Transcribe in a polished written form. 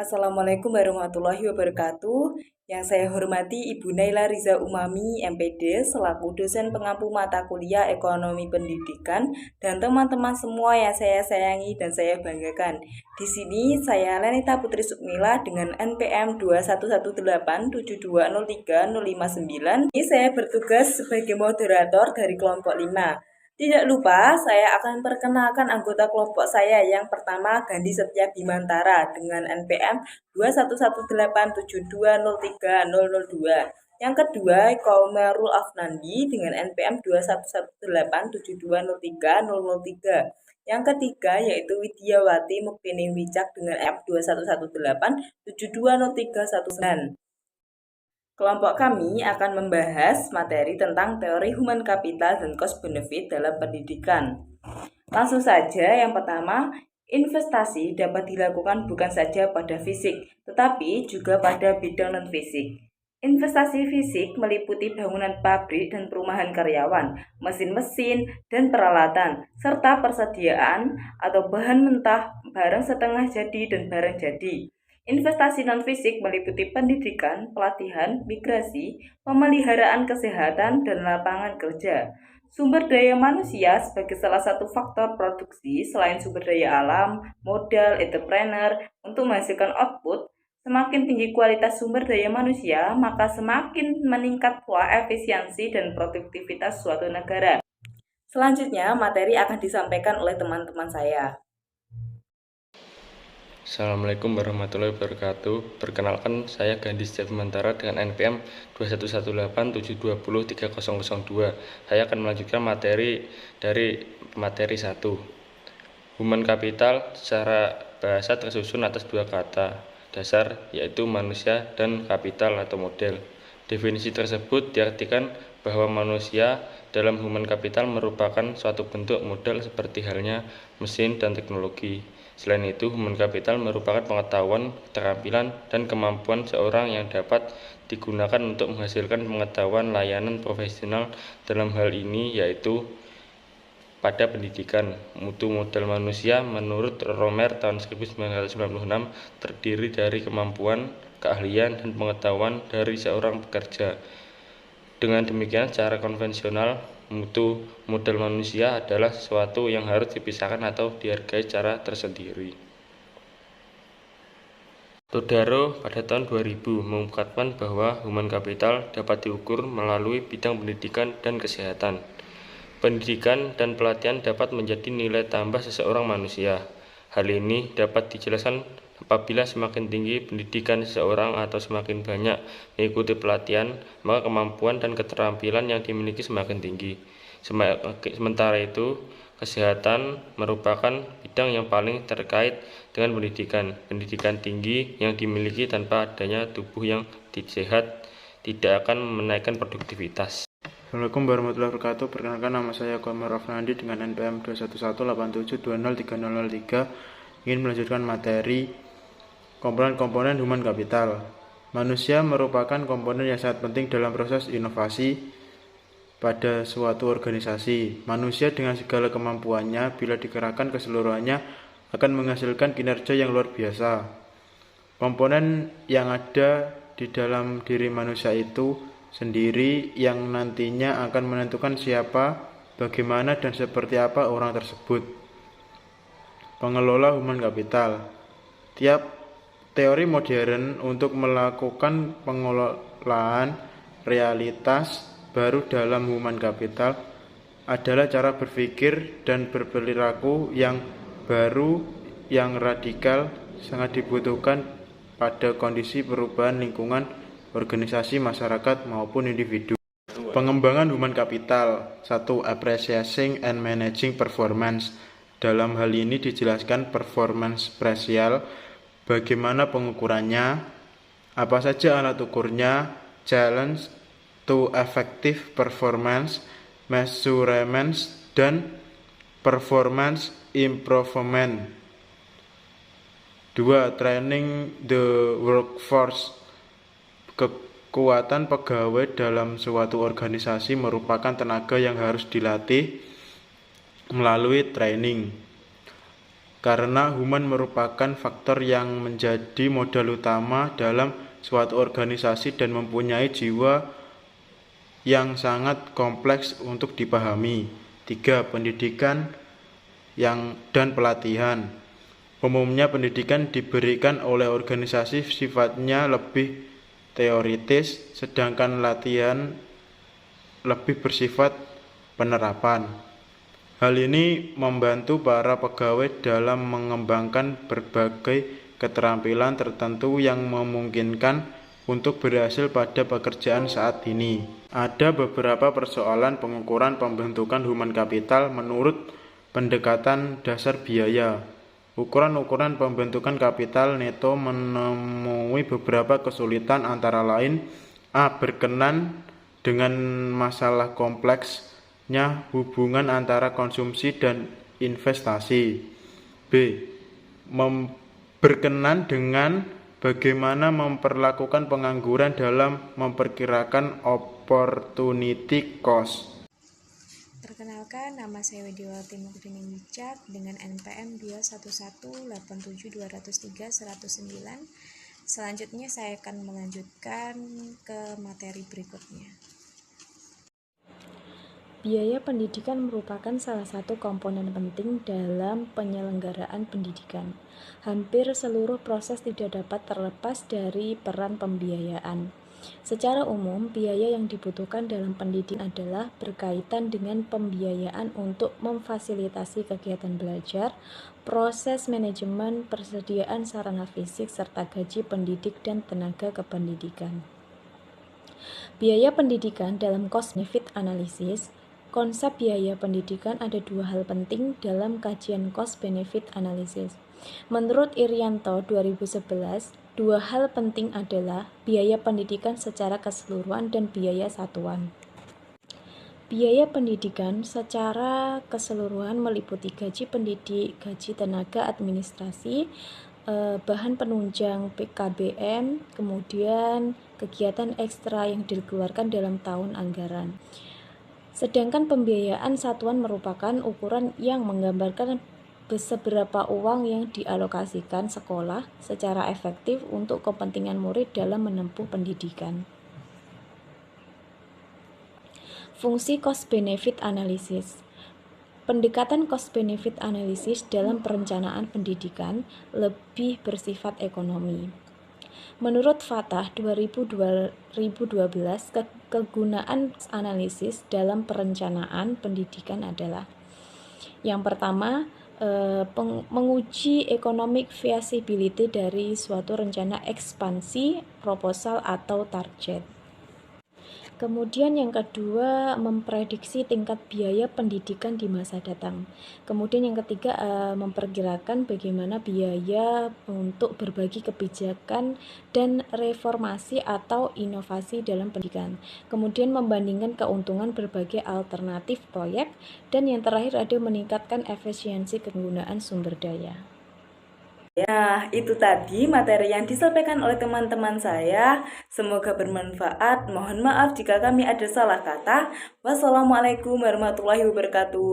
Assalamualaikum warahmatullahi wabarakatuh. Yang saya hormati Ibu Naila Riza Umami, MPD, selaku dosen pengampu mata kuliah Ekonomi Pendidikan, dan teman-teman semua yang saya sayangi dan saya banggakan. Di sini saya Lenita Putri Sukmila dengan NPM 21187203059. Ini saya bertugas sebagai moderator dari kelompok 5. Tidak lupa, saya akan perkenalkan anggota kelompok saya. Yang pertama, Gandhi Setia Bimantara dengan NPM 21187203002. Yang kedua, Kaumerul Afnandi dengan NPM 21187203003. Yang ketiga yaitu Widyawati Muktini Wicak dengan NPM 21187203019. Kelompok kami akan membahas materi tentang teori human capital dan cost benefit dalam pendidikan. Langsung saja, yang pertama, investasi dapat dilakukan bukan saja pada fisik, tetapi juga pada bidang non-fisik. Investasi fisik meliputi bangunan pabrik dan perumahan karyawan, mesin-mesin, dan peralatan, serta persediaan atau bahan mentah, barang setengah jadi, dan barang jadi. Investasi non-fisik meliputi pendidikan, pelatihan, migrasi, pemeliharaan kesehatan, dan lapangan kerja. Sumber daya manusia sebagai salah satu faktor produksi selain sumber daya alam, modal, entrepreneur untuk menghasilkan output. Semakin tinggi kualitas sumber daya manusia, maka semakin meningkat pula efisiensi dan produktivitas suatu negara. Selanjutnya, materi akan disampaikan oleh teman-teman saya. Assalamualaikum warahmatullahi wabarakatuh. Perkenalkan, saya Gandhi Setia Bimantara dengan NPM 21187203002. Saya akan melanjutkan materi dari materi 1. Human capital secara bahasa tersusun atas dua kata dasar, yaitu manusia dan kapital atau model. Definisi tersebut diartikan bahwa manusia dalam human capital merupakan suatu bentuk modal seperti halnya mesin dan teknologi. Selain itu, human capital merupakan pengetahuan, keterampilan, dan kemampuan seorang yang dapat digunakan untuk menghasilkan pengetahuan layanan profesional. Dalam hal ini yaitu pada pendidikan. Mutu modal manusia menurut Romer tahun 1996 terdiri dari kemampuan, keahlian, dan pengetahuan dari seorang pekerja. Dengan demikian, secara konvensional, mutu modal manusia adalah sesuatu yang harus dipisahkan atau dihargai secara tersendiri. Todaro pada tahun 2000 mengungkapkan bahwa human capital dapat diukur melalui bidang pendidikan dan kesehatan. Pendidikan dan pelatihan dapat menjadi nilai tambah seseorang manusia. Hal ini dapat dijelaskan apabila semakin tinggi pendidikan seseorang atau semakin banyak mengikuti pelatihan, maka kemampuan dan keterampilan yang dimiliki semakin tinggi. Sementara itu, kesehatan merupakan bidang yang paling terkait dengan pendidikan. Pendidikan tinggi yang dimiliki tanpa adanya tubuh yang sehat tidak akan menaikkan produktivitas. Assalamualaikum warahmatullahi wabarakatuh. Perkenalkan, nama saya Kaumerul Afnandi dengan NPM 21187203003. Ingin melanjutkan materi komponen-komponen human capital. Manusia merupakan komponen yang sangat penting dalam proses inovasi pada suatu organisasi. Manusia dengan segala kemampuannya, bila dikerahkan keseluruhannya, akan menghasilkan kinerja yang luar biasa. Komponen yang ada di dalam diri manusia itu sendiri yang nantinya akan menentukan siapa, bagaimana, dan seperti apa orang tersebut. Pengelola human capital. Tiap teori modern untuk melakukan pengelolaan realitas baru dalam human capital adalah cara berpikir dan berperilaku yang baru, yang radikal, sangat dibutuhkan pada kondisi perubahan lingkungan organisasi, masyarakat, maupun individu. Pengembangan human capital. 1. Appreciating and managing performance. Dalam hal ini dijelaskan performance spesial, bagaimana pengukurannya, apa saja alat ukurnya, challenge to effective performance, measurements, dan performance improvement. 2. Training the workforce. Kekuatan pegawai dalam suatu organisasi merupakan tenaga yang harus dilatih melalui training. karena human merupakan faktor yang menjadi modal utama dalam suatu organisasi dan mempunyai jiwa yang sangat kompleks untuk dipahami. 3. Pendidikan dan pelatihan. Umumnya pendidikan diberikan oleh organisasi sifatnya lebih teoritis, sedangkan latihan lebih bersifat penerapan. Hal ini membantu para pegawai dalam mengembangkan berbagai keterampilan tertentu yang memungkinkan untuk berhasil pada pekerjaan saat ini. Ada beberapa persoalan pengukuran pembentukan human capital menurut pendekatan dasar biaya. Ukuran-ukuran pembentukan kapital neto menemui beberapa kesulitan, antara lain: A. Berkenan dengan masalah kompleksnya hubungan antara konsumsi dan investasi. B. Berkenan dengan bagaimana memperlakukan pengangguran dalam memperkirakan opportunity cost. Perkenalkan, nama saya Widiawati Mukdini Wicak dengan NPM 21187203109. Selanjutnya saya akan melanjutkan ke materi berikutnya. Biaya pendidikan merupakan salah satu komponen penting dalam penyelenggaraan pendidikan. Hampir seluruh proses tidak dapat terlepas dari peran pembiayaan. Secara umum, biaya yang dibutuhkan dalam pendidikan adalah berkaitan dengan pembiayaan untuk memfasilitasi kegiatan belajar, proses manajemen, persediaan sarana fisik, serta gaji pendidik dan tenaga kependidikan. Biaya pendidikan dalam cost-benefit analysis. Konsep biaya pendidikan ada dua hal penting dalam kajian cost-benefit analysis. Menurut Irianto 2011, dua hal penting adalah biaya pendidikan secara keseluruhan dan biaya satuan. Biaya pendidikan secara keseluruhan meliputi gaji pendidik, gaji tenaga administrasi, bahan penunjang PKBM, kemudian kegiatan ekstra yang dikeluarkan dalam tahun anggaran. Sedangkan pembiayaan satuan merupakan ukuran yang menggambarkan seberapa uang yang dialokasikan sekolah secara efektif untuk kepentingan murid dalam menempuh pendidikan. Fungsi cost-benefit analysis. Pendekatan cost-benefit analysis dalam perencanaan pendidikan lebih bersifat ekonomi. Menurut Fatah 2012, kegunaan analisis dalam perencanaan pendidikan adalah: yang pertama, menguji economic feasibility dari suatu rencana ekspansi, proposal, atau target. Kemudian yang kedua, memprediksi tingkat biaya pendidikan di masa datang. Kemudian yang ketiga, memperkirakan bagaimana biaya untuk berbagi kebijakan dan reformasi atau inovasi dalam pendidikan. Kemudian membandingkan keuntungan berbagai alternatif proyek. Dan yang terakhir ada meningkatkan efisiensi penggunaan sumber daya. Ya, itu tadi materi yang disampaikan oleh teman-teman saya. Semoga bermanfaat. Mohon maaf jika kami ada salah kata. Wassalamualaikum warahmatullahi wabarakatuh.